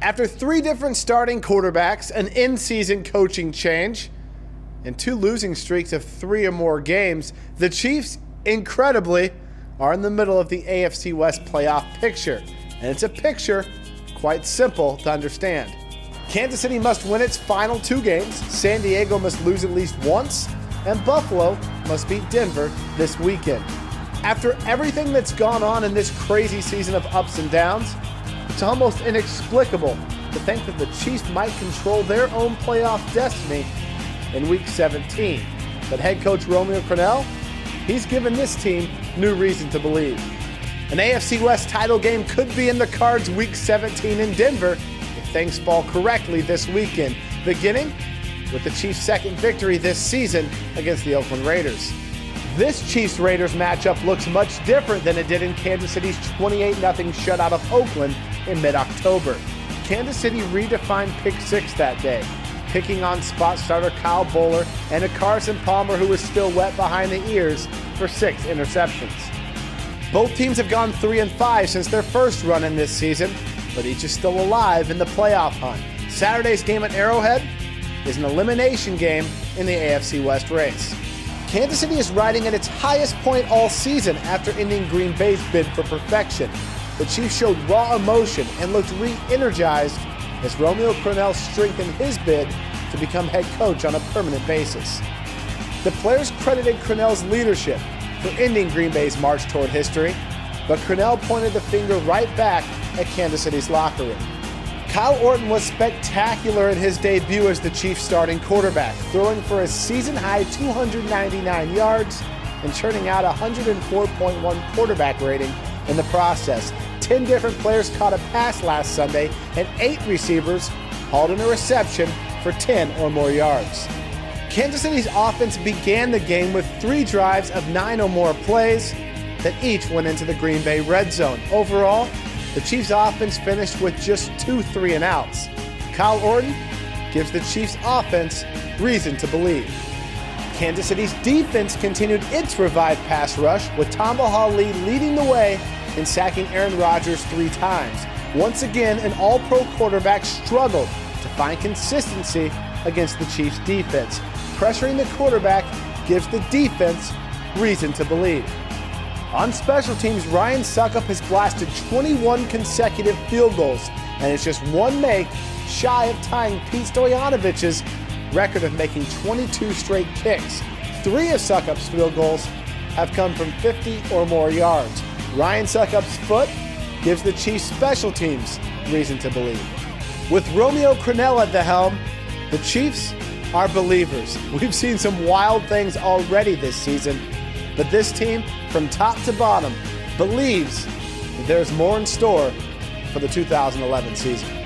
After 3 different starting quarterbacks, an in-season coaching change, and 2 losing streaks of 3 or more games, the Chiefs, incredibly, are in the middle of the AFC West playoff picture. And it's a picture quite simple to understand. Kansas City must win its final 2 games, San Diego must lose at least once, and Buffalo must beat Denver this weekend. After everything that's gone on in this crazy season of ups and downs, it's almost inexplicable to think that the Chiefs might control their own playoff destiny in Week 17. But head coach Romeo Crennel, he's given this team new reason to believe. An AFC West title game could be in the cards Week 17 in Denver if things fall correctly this weekend, beginning with the Chiefs' second victory this season against the Oakland Raiders. This Chiefs-Raiders matchup looks much different than it did in Kansas City's 28-0 shutout of Oakland in mid-October. Kansas City redefined pick 6 that day, picking on spot starter Kyle Bowler and a Carson Palmer who was still wet behind the ears for 6 interceptions. Both teams have gone 3-5 since their first run in this season, but each is still alive in the playoff hunt. Saturday's game at Arrowhead is an elimination game in the AFC West race. Kansas City is riding at its highest point all season after ending Green Bay's bid for perfection. The Chiefs showed raw emotion and looked re-energized as Romeo Crennel strengthened his bid to become head coach on a permanent basis. The players credited Crennel's leadership for ending Green Bay's march toward history, but Crennel pointed the finger right back at Kansas City's locker room. Kyle Orton was spectacular in his debut as the Chiefs' starting quarterback, throwing for a season-high 299 yards and churning out a 104.1 quarterback rating in the process. 10 different players caught a pass last Sunday, and 8 receivers hauled in a reception for 10 or more yards. Kansas City's offense began the game with 3 drives of 9 or more plays that each went into the Green Bay red zone. Overall, the Chiefs' offense finished with just 2 3-and-outs. Kyle Orton gives the Chiefs' offense reason to believe. Kansas City's defense continued its revived pass rush, with Tamba Hali leading the way in sacking Aaron Rodgers 3 times. Once again, an all-pro quarterback struggled to find consistency against the Chiefs' defense. Pressuring the quarterback gives the defense reason to believe. On special teams, Ryan Succop has blasted 21 consecutive field goals and is just 1 make shy of tying Pete Stoyanovic's record of making 22 straight kicks. 3 of Succop's field goals have come from 50 or more yards. Ryan Succop's foot gives the Chiefs special teams reason to believe. With Romeo Crennel at the helm, the Chiefs are believers. We've seen some wild things already this season, but this team, from top to bottom, believes that there's more in store for the 2011 season.